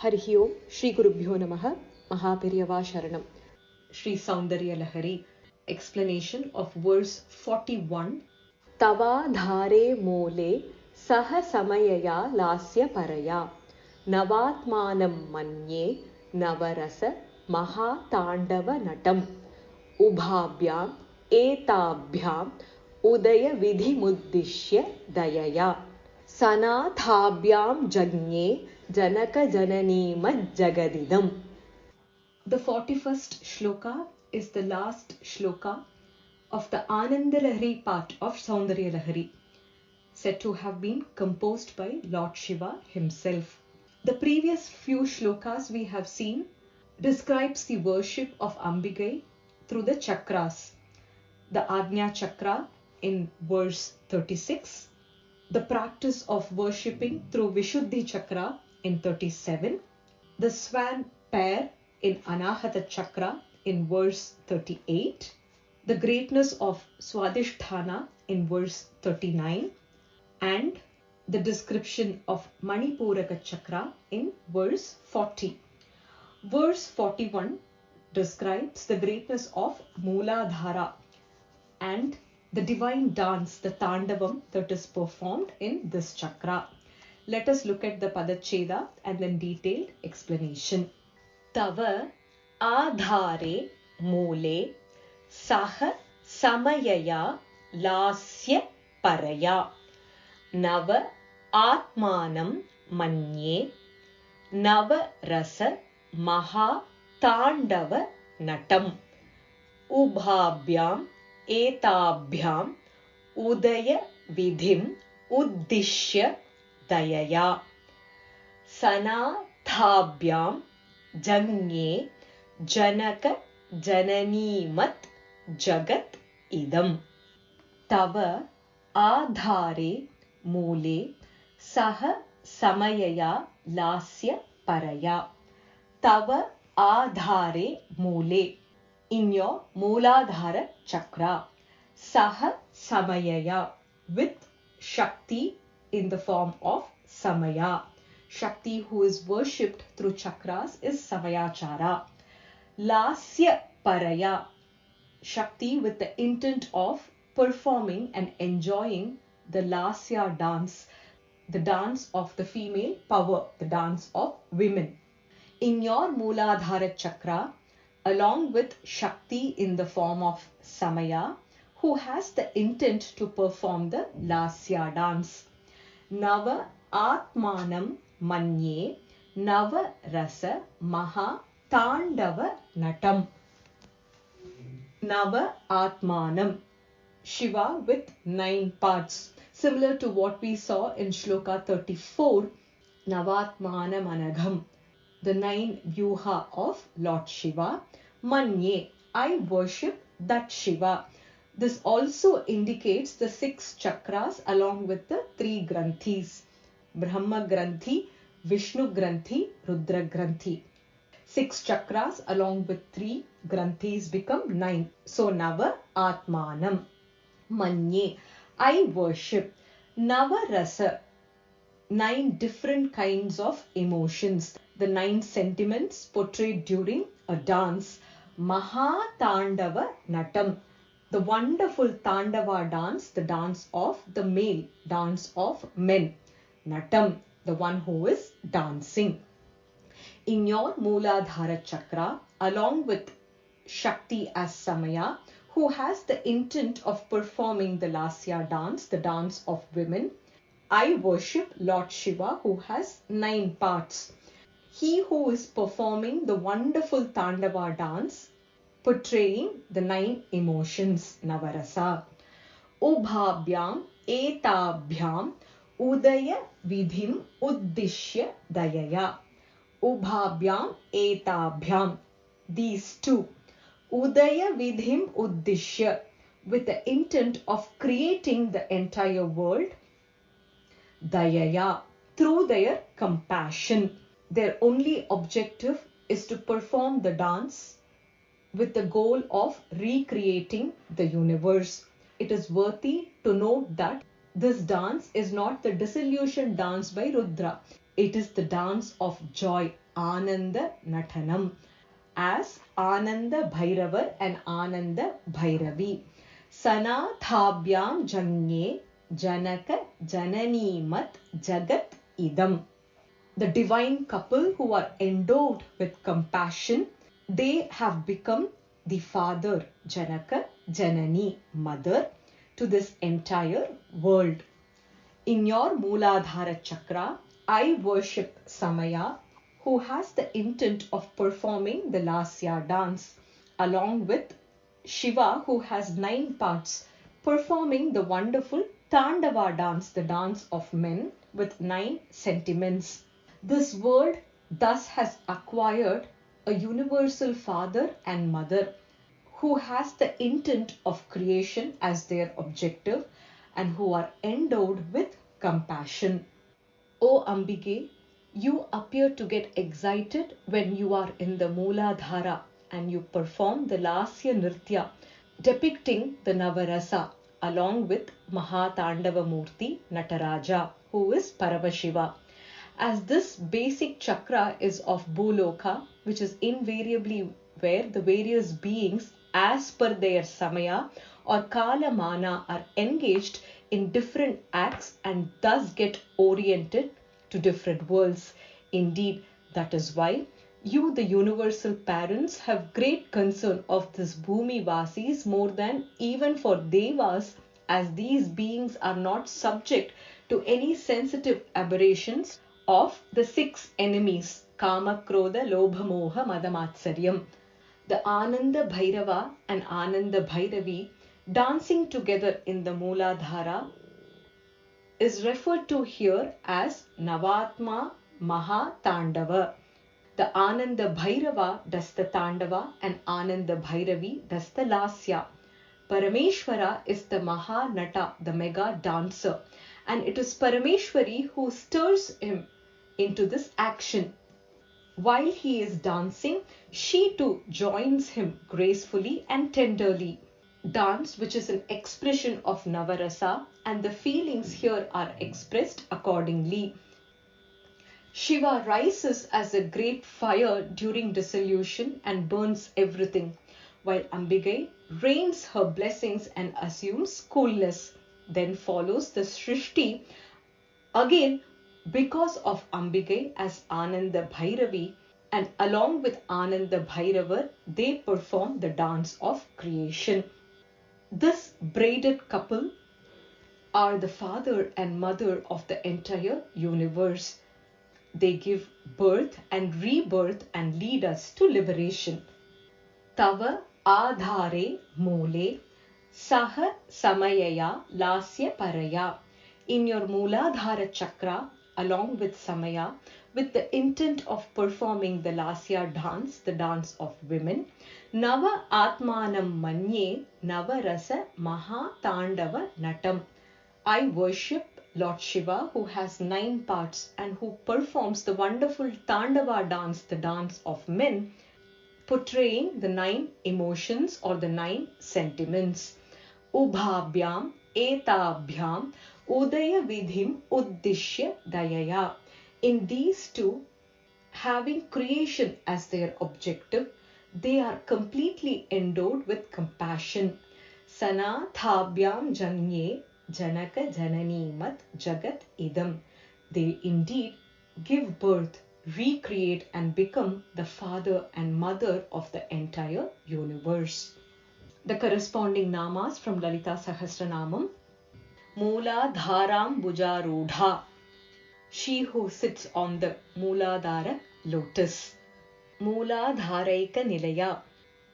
Harihi Om, Shri Gurubhyo Namaha, Mahapiriyava Sharanam. Shri Soundarya Lahari, explanation of verse 41. Tava dhare mole saha samayaya lasya paraya navatmanam manye navarasa maha tandava natam ubhabhyam etabhyam udaya vidhi muddishya dayaya sanathabhyam jagnye janaka janani jagadidam. The 41st shloka is the last shloka of the Ananda Lahari part of Soundarya Lahari, said to have been composed by Lord Shiva himself. The previous few shlokas we have seen describes the worship of Ambigai through the chakras. The Ajna chakra in verse 36, the practice of worshipping through Vishuddhi chakra in 37, the swan pair in Anahata chakra in verse 38, the greatness of Swadhisthana in verse 39, and the description of Manipuraka chakra in verse 40. Verse 41 describes the greatness of Mooladhara and the divine dance, the Tandavam that is performed in this chakra. Let us look at the Padacheda and then detailed explanation. Tava adhare mole saha samayaya lasya paraya nava atmanam manye nava rasa maha tandava natam ubhabhyam etabhyam udaya vidhim uddishya dayaya sanathabhyam janye janaka jananimat jagat idam tava adhare mole saha samayaya lasya paraya. Tava adhare mole, in your Mooladhara chakra, saha samayaya, with Shakti in the form of Samaya. Shakti who is worshipped through chakras is Samayachara. Lasya paraya, Shakti with the intent of performing and enjoying the Lasya dance, the dance of the female power, the dance of women. In your Mooladhara chakra, along with Shakti in the form of Samaya, who has the intent to perform the Lasya dance. Nava Atmanam Manye Nava Rasa Maha Tandava Natam. Nava Atmanam, Shiva with 9 parts, similar to what we saw in Shloka 34, Navatmanam Anagham, the 9 Vyuha of Lord Shiva. Manye, I worship that Shiva. This also indicates the 6 chakras along with the 3 granthis, Brahma Granthi, Vishnu Granthi, Rudra Granthi. 6 chakras along with 3 granthis become 9. So Nava Atmanam. Manye, I worship. Nava Rasa, 9 different kinds of emotions, the 9 sentiments portrayed during a dance. Maha Tandava Natam, the wonderful Tandava dance, the dance of the male, dance of men. Natam, the one who is dancing. In your Mooladhara chakra, along with Shakti as Samaya, who has the intent of performing the Lasya dance, the dance of women, I worship Lord Shiva who has 9 parts. He who is performing the wonderful Tandava dance, portraying the 9 emotions, Navarasa. Ubhabhyam etabhyam udaya vidhim uddishya dayaya. Ubhabhyam etabhyam, these 2. Udaya vidhim uddishya, with the intent of creating the entire world. Dayaya, through their compassion. Their only objective is to perform the dance with the goal of recreating the universe. It is worthy to note that this dance is not the dissolution dance by Rudra. It is the dance of joy, Ananda Natanam, as Ananda Bhairavar and Ananda Bhairavi. Sanathabhyam Janye Janaka Jananimat Jagat Idam. The divine couple who are endowed with compassion, they have become the father, Janaka, Janani, mother, to this entire world. In your Mooladhara Chakra, I worship Samaya, who has the intent of performing the Lasya dance, along with Shiva, who has 9 parts, performing the wonderful Tandava dance, the dance of men, with 9 sentiments. This world thus has acquired a universal father and mother who has the intent of creation as their objective and who are endowed with compassion. O Ambige, you appear to get excited when you are in the Mooladhara and you perform the Lasya Nritya depicting the Navarasa along with Mahatandava Murti Nataraja, who is Paravashiva. As this basic chakra is of Bhuloka, which is invariably where the various beings as per their Samaya or Kalamana are engaged in different acts and thus get oriented to different worlds. Indeed, that is why you, the universal parents, have great concern of this Bhumi Vasis more than even for Devas, as these beings are not subject to any sensitive aberrations of the 6 enemies, Kama, Krodha, Lobha, Moha, Mada, Matsaryam. The Ananda Bhairava and Ananda Bhairavi dancing together in the Mooladhara is referred to here as Navatma Maha Tandava. The Ananda Bhairava does the Tandava and Ananda Bhairavi does the Lasya. Parameshwara is the Maha Nata, the mega dancer, and it is Parameshwari who stirs him into this action. While he is dancing, she too joins him gracefully and tenderly. Dance, which is an expression of Navarasa, and the feelings here are expressed accordingly. Shiva rises as a great fire during dissolution and burns everything, while Ambigai rains her blessings and assumes coolness. Then follows the Srishti, again because of Ambigai as Ananda Bhairavi, and along with Ananda Bhairavar, they perform the dance of creation. This braided couple are the father and mother of the entire universe. They give birth and rebirth and lead us to liberation. Tava Adhare Mole Saha Samayaya Lasya Paraya. In your Mooladhara Chakra, along with Samaya, with the intent of performing the Lasya dance, the dance of women, Nava Atmanam Manye Nava Rasa Maha Tandava Natam. I worship Lord Shiva, who has 9 parts and who performs the wonderful Tandava dance, the dance of men, portraying the 9 emotions or the 9 sentiments. Ubhabhyam Etabhyam Udaya Vidhim Uddishya Dayaya. In these two, having creation as their objective, they are completely endowed with compassion. Sanathabhyam Janye Janaka Jananimat Jagat Idam. They indeed give birth, recreate and become the father and mother of the entire universe. The corresponding namas from Lalita Sahasranamam. Mooladharam Bujarudha. She who sits on the Mooladhara lotus. Mooladharaika Nilaya.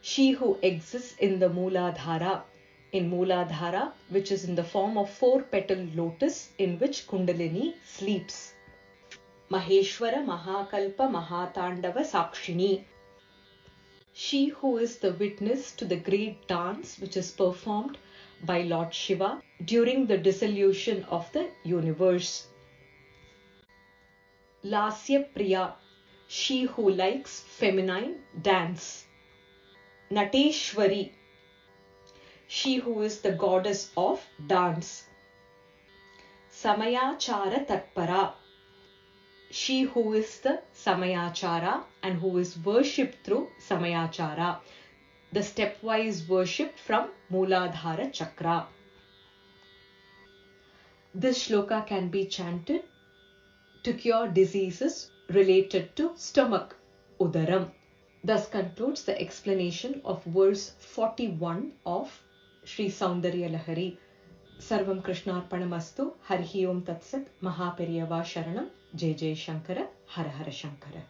She who exists in the Mooladhara. In Mooladhara, which is in the form of 4-petal lotus in which Kundalini sleeps. Maheshwara Mahakalpa Mahatandava Sakshini. She who is the witness to the great dance which is performed by Lord Shiva during the dissolution of the universe. Lasya Priya. She who likes feminine dance. Nateshwari. She who is the goddess of dance. Samayachara Tatpara. she who is the Samayachara and who is worshipped through Samayachara. The stepwise worship from Mooladhara Chakra. This shloka can be chanted to cure diseases related to stomach, udaram. Thus concludes the explanation of verse 41 of Sri Soundarya Lahari. Sarvam Krishnarpanamastu. Harihi Om Tatsat. Mahaperiyava Sharanam. Jai Jai Shankara. Hara Hara Shankara.